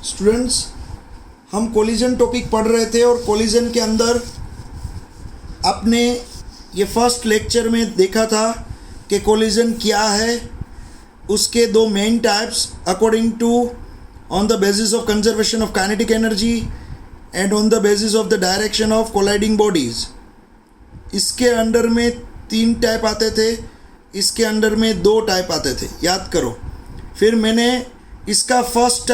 Students, हम collision topic पढ़ रहे थे और कोलिजन के अंदर आपने ये फर्स्ट लेक्चर में देखा था कि कोलिजन क्या है, उसके दो main types according to on the basis of conservation of kinetic energy and on the basis of the direction of colliding bodies. इसके अंडर में 3 टाइप आते थे, इसके अंडर में 2 टाइप आते थे, याद करो। फिर मैंने इसका फर्स्ट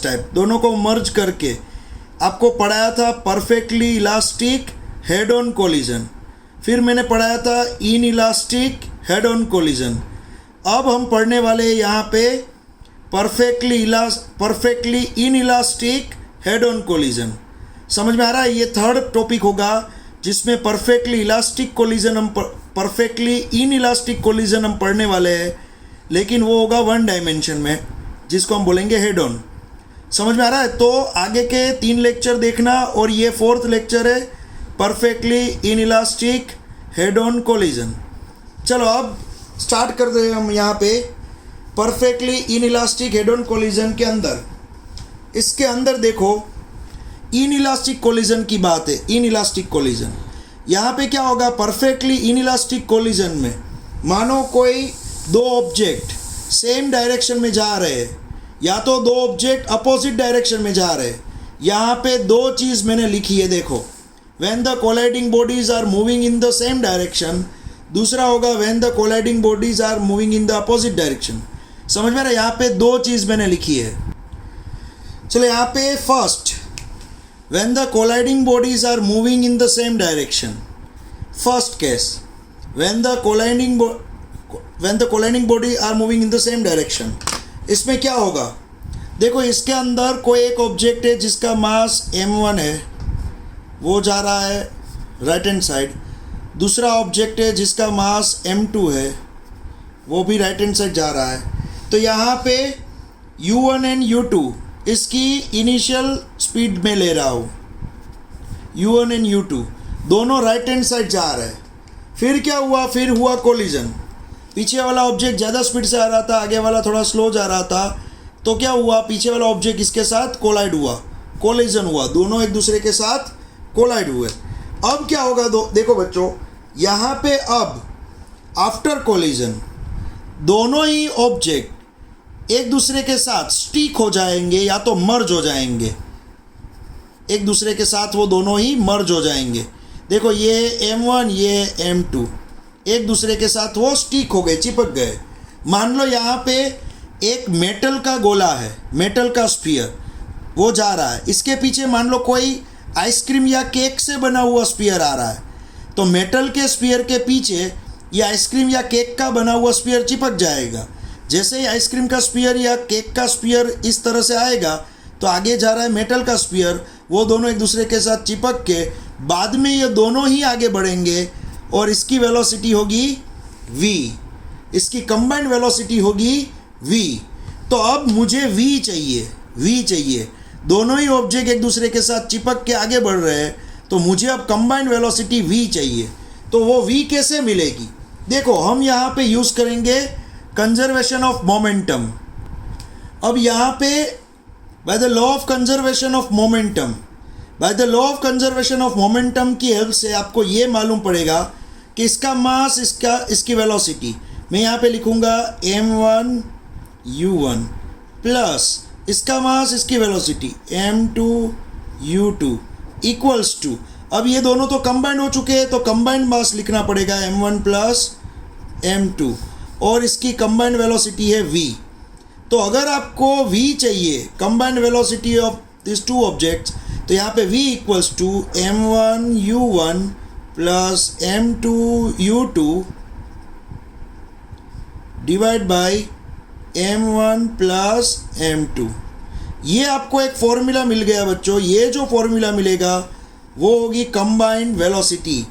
टाइप दोनों को मर्ज करके आपको पढ़ाया था perfectly elastic head on collision. फिर मैंने पढ़ाया था in elastic head on collision. अब हम पढ़ने वाले हैं यहाँ पे perfectly in elastic head on collision. समझ में आ रहा है? ये थर्ड टॉपिक होगा जिसमें perfectly elastic collision perfectly in elastic collision हम पढ़ने वाले हैं, लेकिन वो होगा 1 डायमेंशन में, जिसको हम बोलेंगे हेड ऑन। समझ में आ रहा है? तो आगे के 3 लेक्चर देखना और ये 4th लेक्चर है perfectly in elastic head on collision. चलो अब स्टार्ट कर दे हम यहाँ पे perfectly in elastic head on collision के अंदर। इसके अंदर देखो इन इलास्टिक कोलिजन की बात है। इन इलास्टिक कोलिजन यहाँ पे क्या होगा? परफेक्टली इन इलास्टिक कोलिजन में मानो कोई 2 ऑब्जेक्ट सेम डायरेक्शन में जा रहे हैं, या तो 2 ऑब्जेक्ट अपोजिट डायरेक्शन में जा रहे हैं। यहाँ पे 2 चीज़ मैंने लिखी है, देखो। When the colliding bodies are moving in the same direction, दूसरा होगा when the colliding bodies are moving in the opposite direction. समझ में आ रहा है? यहाँ पे 2 चीज़ मैंने लिखी है। चलो यहाँ पे first, when the colliding bodies are moving in the same direction, first case when the colliding body are moving in the same direction. इसमें क्या होगा? देखो, इसके अंदर कोई एक ऑब्जेक्ट है जिसका मास m1 है, वो जा रहा है राइट हैंड साइड। दूसरा ऑब्जेक्ट है जिसका मास m2 है, वो भी राइट हैंड साइड जा रहा है। तो यहाँ पे u1 एंड u2 इसकी इनिशियल स्पीड में ले रहा हूँ। u1 एंड u2 दोनों राइट हैंड साइड जा रहे हैं। फिर क्या हुआ? फिर हुआ कोलिजन। पीछे वाला ऑब्जेक्ट ज़्यादा स्पीड से आ रहा था, आगे वाला थोड़ा स्लो जा रहा था। तो क्या हुआ? पीछे वाला ऑब्जेक्ट इसके साथ कोलाइड हुआ, कोलिजन हुआ, दोनों एक दूसरे के साथ कोलाइड हुए। अब क्या होगा? देखो बच्चों, यहाँ पे अब आफ्टर कोलिजन दोनों ही ऑब्जेक्ट एक दूसरे के साथ स्टिक हो जाएंगे या तो मर्ज हो जाएंगे। एक दूसरे के साथ वो दोनों ही मर्ज हो जाएंगे। देखो, ये m1 ये m2 एक दूसरे के साथ वो स्टिक हो गए, चिपक गए। मान लो यहाँ पे एक मेटल का गोला है, मेटल का स्फीयर, वो जा रहा है। इसके पीछे मान लो कोई आइसक्रीम या केक से बना हुआ स्फीयर आ रहा है, तो मेटल के स्फीयर के पीछे ये आइसक्रीम या केक का बना हुआ स्फीयर चिपक जाएगा। जैसे ही आइसक्रीम का स्फीयर या केक का स्फीयर इस तरह से आएगा, तो आगे जा रहा है मेटल का स्फीयर, वो दोनों एक दूसरे के साथ चिपक के बाद में ये दोनों ही आगे बढ़ेंगे और इसकी वेलोसिटी होगी v, इसकी कंबाइंड वेलोसिटी होगी v। तो अब मुझे v चाहिए। दोनों ही ऑब्जेक्ट एक दूसरे के साथ चिपक के आगे बढ़ रहे हैं, तो मुझे अब कंबाइंड वेलोसिटी v चाहिए। तो वो v कैसे मिलेगी? देखो, हम यहाँ पे यूज़ करेंगे कंजर्वेशन ऑफ मोमेंटम। अब यहाँ पे by the law of conservation of momentum की हेल्प से आपको ये मालूम पड़ेगा कि इसका मास, इसकी वेलोसिटी मैं यहाँ पे लिखूँगा m1 u1 प्लस इसका मास, इसकी velocity m2 u2 equals to, अब ये दोनों तो कंबाइंड हो चुके हैं, तो कंबाइंड मास लिखना पड़ेगा m1 प्लस m2 और इसकी कंबाइंड वेलोसिटी है v। तो अगर आपको v चाहिए, combined velocity of this 2 objects, तो यहाँ पे v equals to m1 u1 plus m2 u2 divide by m1 plus m2। ये आपको एक फॉर्मूला मिल गया बच्चों। ये जो फॉर्मूला मिलेगा वो होगी कंबाइंड वेलोसिटी।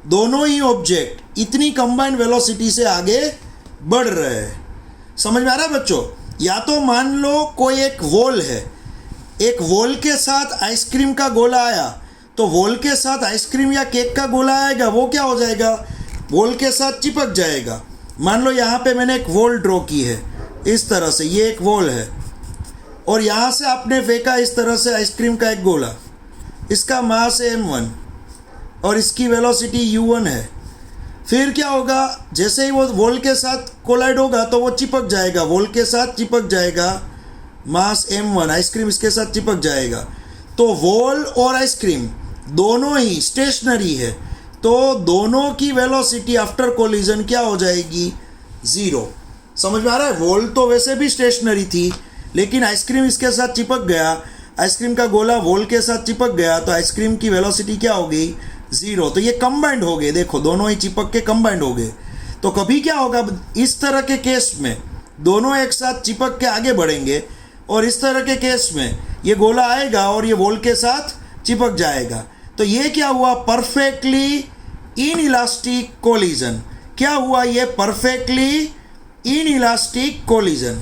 दोनों ही ऑब्जेक्ट इतनी कंबाइंड वेलोसिटी से आगे बढ़ रहे हैं। समझ में आ रहा है बच्चों? या तो मान लो कोई एक वॉल है, एक वॉल के साथ आइसक्रीम का गोला आया, तो वॉल के साथ आइसक्रीम या केक का गोला आएगा, वो क्या हो जाएगा? वॉल के साथ चिपक जाएगा। मान लो यहाँ पे मैंने एक वॉल ड्रॉ की है इस तरह से, ये एक वॉल है। और यहाँ से आपने फेंका इस तरह से आइसक्रीम का एक गोला, इसका मास है m1 और इसकी वेलोसिटी u1 है। फिर क्या होगा, जैसे ही वो वॉल के साथ कोलाइड होगा तो वो चिपक जाएगा, वॉल के साथ चिपक जाएगा, मास m1, आइसक्रीम इसके साथ चिपक जाएगा। तो वॉल और आइसक्रीम दोनों ही स्टेशनरी है, तो दोनों की वेलोसिटी आफ्टर कोलिजन क्या हो जाएगी, 0। समझ में आ रहा है? वॉल तो वैसे भी स्टेशनरी थी, लेकिन आइसक्रीम इसके साथ चिपक गया, आइसक्रीम का गोला वॉल के साथ चिपक गया, तो आइसक्रीम की वेलोसिटी क्या हो गई, 0। तो ये कंबाइंड हो गए, देखो दोनों ही चिपक के कंबाइंड हो गए। तो कभी क्या होगा, इस तरह के केस में दोनों एक साथ चिपक के आगे बढ़ेंगे, और इस तरह के केस में ये गोला आएगा और ये वॉल के साथ चिपक जाएगा। तो ये क्या हुआ, परफेक्टली इन इलास्टिक कोलिजन। क्या हुआ, ये परफेक्टली इन इलास्टिक कोलिजन।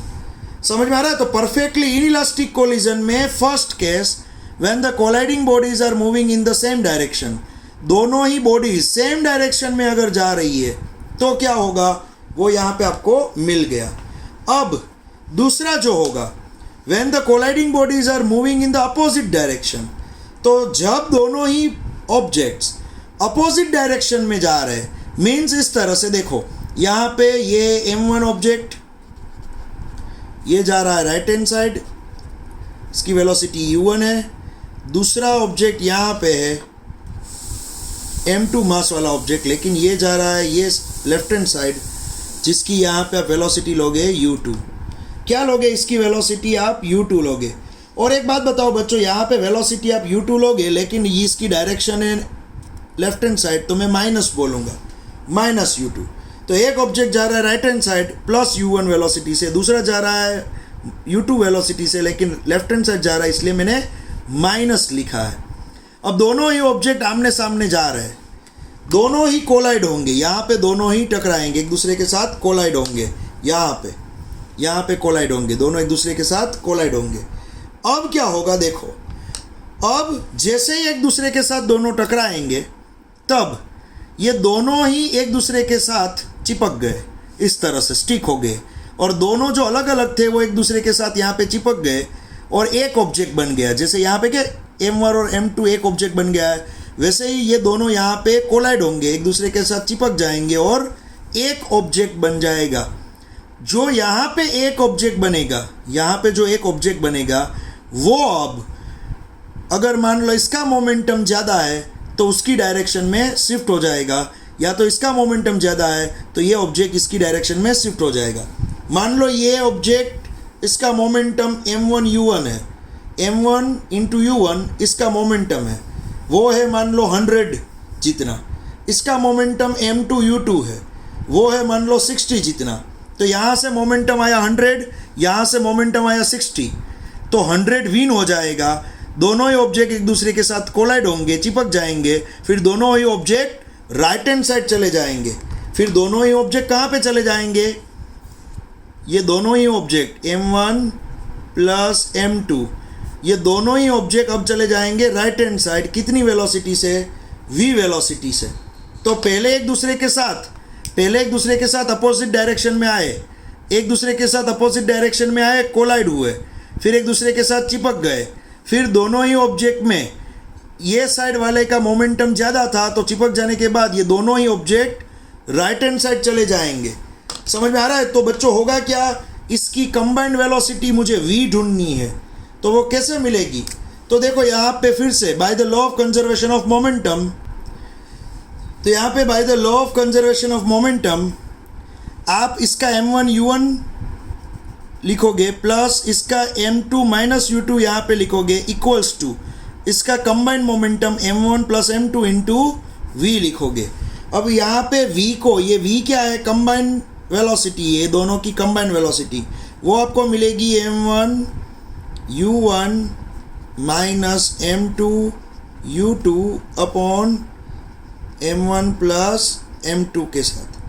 समझ में आ रहा है? तो परफेक्टली इन इलास्टिक कोलिजन में first case, when the colliding bodies are moving in the same direction, दोनों ही बॉडीज सेम डायरेक्शन में अगर जा रही है तो क्या होगा, वो यहाँ पे आपको मिल गया। अब दूसरा जो होगा, when the colliding bodies are moving in the opposite direction, तो जब दोनों ही ऑब्जेक्ट्स अपोजिट डायरेक्शन में जा रहे हैं, मीन्स इस तरह से देखो, यहाँ पे ये m1 ऑब्जेक्ट ये जा रहा है राइट हैंड साइड, इसकी वेलोसिटी u1 है। दूसरा ऑब्जेक्ट यहाँ पे है m2 मास वाला ऑब्जेक्ट, लेकिन ये जा रहा है ये लेफ्ट हैंड साइड, जिसकी यहाँ पे आप वेलोसिटी लोगे u2। क्या लोगे, इसकी वेलोसिटी आप u2 लोगे। और एक बात बताओ बच्चों, यहाँ पे वेलोसिटी आप u2 लोगे, लेकिन ये इसकी डायरेक्शन है लेफ्ट हैंड साइड, तो मैं माइनस बोलूँगा, माइनस u2। तो एक ऑब्जेक्ट जा रहा है right hand side plus u1 velocity से, दूसरा जा रहा है u2 वेलोसिटी से, लेकिन लेफ्ट हैंड साइड जा रहा है, इसलिए मैंने माइनस लिखा है। अब दोनों ही ऑब्जेक्ट आमने सामने जा रहे हैं, दोनों ही कोलाइड होंगे, यहाँ पे दोनों ही टकराएंगे, एक दूसरे के साथ कोलाइड होंगे, यहाँ पे कोलाइड होंगे, दोनों एक दूसरे के साथ कोलाइड होंगे। अब क्या होगा देखो, अब जैसे ही एक दूसरे के साथ दोनों टकराएंगे, तब ये दोनों ही एक दूसरे के साथ चिपक गए, इस तरह से स्टिक हो गए, और दोनों जो अलग अलग थे वो एक दूसरे के साथ यहाँ पे चिपक गए और एक ऑब्जेक्ट बन गया। जैसे यहाँ पे क्या m1 और m2 एक ऑब्जेक्ट बन गया है, वैसे ही ये दोनों यहाँ पे कोलाइड होंगे, एक दूसरे के साथ चिपक जाएंगे और एक ऑब्जेक्ट बन जाएगा। जो यहाँ पे एक ऑब्जेक्ट बनेगा, यहाँ पे जो एक ऑब्जेक्ट बनेगा, वो अब अगर मान लो इसका मोमेंटम ज़्यादा है तो उसकी डायरेक्शन में शिफ्ट हो जाएगा, या तो इसका मोमेंटम ज़्यादा है तो ये ऑब्जेक्ट इसकी डायरेक्शन में शिफ्ट हो जाएगा। मान लो ये ऑब्जेक्ट इसका मोमेंटम m1 u1 है, m1 इंटू u1 इसका मोमेंटम है, वो है मान लो 100 जितना। इसका मोमेंटम m2 u2 है, वो है मान लो 60 जितना। तो यहाँ से मोमेंटम आया 100, यहाँ से मोमेंटम आया 60, तो 100 विन हो जाएगा। दोनों ही ऑब्जेक्ट एक दूसरे के साथ कोलाइड होंगे, चिपक जाएंगे, फिर दोनों ही ऑब्जेक्ट राइट हैंड साइड चले जाएंगे। फिर दोनों ही ऑब्जेक्ट कहाँ पे चले जाएंगे, ये दोनों ही ऑब्जेक्ट m1 प्लस m2, ये दोनों ही ऑब्जेक्ट अब चले जाएंगे राइट हैंड साइड, कितनी वेलोसिटी से, v वेलोसिटी से। तो पहले एक दूसरे के साथ अपोजिट डायरेक्शन में आए, एक दूसरे के साथ अपोजिट डायरेक्शन में आए, कोलाइड हुए, फिर एक दूसरे के साथ चिपक गए। फिर दोनों ही ऑब्जेक्ट में ये साइड वाले का मोमेंटम ज़्यादा था, तो चिपक जाने के बाद ये दोनों ही ऑब्जेक्ट राइट हैंड साइड चले जाएंगे। समझ में आ रहा है? तो बच्चों होगा क्या, इसकी कंबाइंड वेलोसिटी मुझे v ढूंढनी है, तो वो कैसे मिलेगी। तो देखो यहाँ पे फिर से by the law of conservation of momentum, तो यहाँ पे by the law of conservation of momentum आप इसका m1 u1 लिखोगे प्लस इसका m2 माइनस u2 यहाँ पे लिखोगे इक्वल्स टू इसका combined momentum m1 plus m2 into v लिखोगे। अब यहाँ पे v को, ये v क्या है, कंबाइंड वेलोसिटी, ये दोनों की कंबाइंड वेलोसिटी, वो आपको मिलेगी m1 u1 minus m2 u2 upon m1 plus m2 के साथ,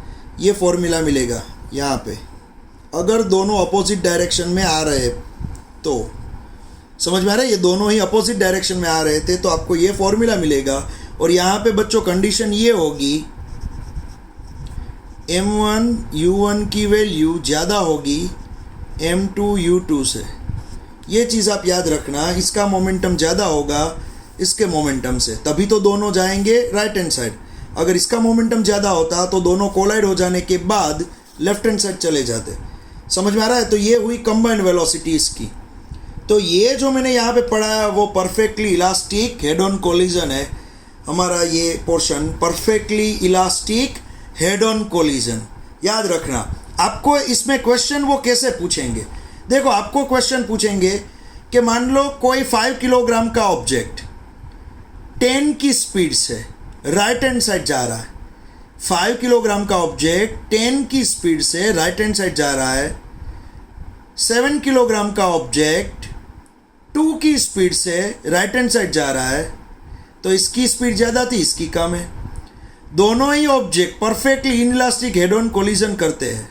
ये फॉर्मूला मिलेगा यहाँ पे। अगर दोनों अपोजिट डायरेक्शन में आ रहे तो, समझ में आ रहा है, ये दोनों ही अपोजिट डायरेक्शन में आ रहे थे तो आपको ये फॉर्मूला मिलेगा। और यहाँ पे बच्चों कंडीशन ये होगी, m1 u1 की वैल्यू ज़्यादा होगी m2 u2 से, ये चीज़ आप याद रखना, इसका मोमेंटम ज़्यादा होगा इसके मोमेंटम से, तभी तो दोनों जाएंगे राइट हैंड साइड। अगर इसका मोमेंटम ज़्यादा होता तो दोनों कोलाइड हो जाने के बाद लेफ्ट हैंड साइड चले जाते। समझ में आ रहा है? तो ये हुई कंबाइंड वेलोसिटी इसकी। तो ये जो मैंने यहाँ पे पढ़ा है वो perfectly elastic head on collision है। हमारा ये portion perfectly elastic head on collision, याद रखना। आपको इसमें क्वेश्चन वो कैसे पूछेंगे, देखो आपको क्वेश्चन पूछेंगे कि मान लो कोई 5 किलोग्राम का ऑब्जेक्ट 10 की स्पीड से राइट हैंड साइड जा रहा है। 5 किलोग्राम का ऑब्जेक्ट 10 की स्पीड से राइट हैंड साइड जा रहा है। 7 किलोग्राम का ऑब्जेक्ट 2 की स्पीड से राइट हैंड साइड जा रहा है। तो इसकी स्पीड ज़्यादा थी, इसकी कम है। दोनों ही object perfectly inelastic head on collision करते हैं।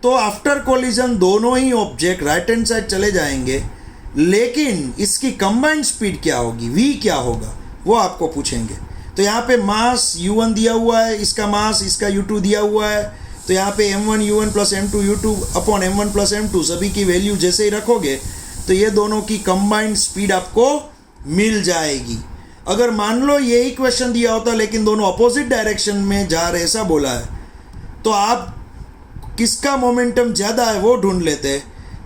तो आफ्टर कोलिजन दोनों ही ऑब्जेक्ट राइट हैंड साइड चले जाएंगे, लेकिन इसकी कंबाइंड स्पीड क्या होगी, v क्या होगा, वो आपको पूछेंगे। तो यहाँ पे मास u1 दिया हुआ है, इसका मास इसका u2 दिया हुआ है। तो यहाँ पे m1 u1 plus m2 u2 upon m1 plus m2 सभी की वैल्यू जैसे ही रखोगे तो ये दोनों की कंबाइंड स्पीड आपको मिल जाएगी। अगर मान लो यही क्वेश्चन दिया होता लेकिन दोनों अपोजिट डायरेक्शन में जा रहे, ऐसा बोला है, तो आप किसका मोमेंटम ज़्यादा है वो ढूंढ लेते।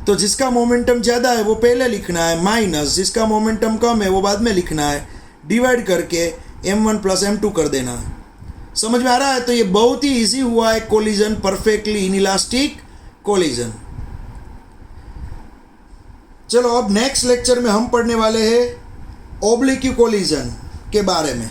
तो जिसका मोमेंटम ज़्यादा है वो पहले लिखना है, माइनस जिसका मोमेंटम कम है वो बाद में लिखना है, डिवाइड करके m1 प्लस m2 कर देना है। समझ में आ रहा है? तो ये बहुत ही इजी हुआ है कोलिजन, परफेक्टली इनइलास्टिक कोलिजन। चलो अब नेक्स्ट लेक्चर में हम पढ़ने वाले हैं ऑब्लिक कोलिजन के बारे में।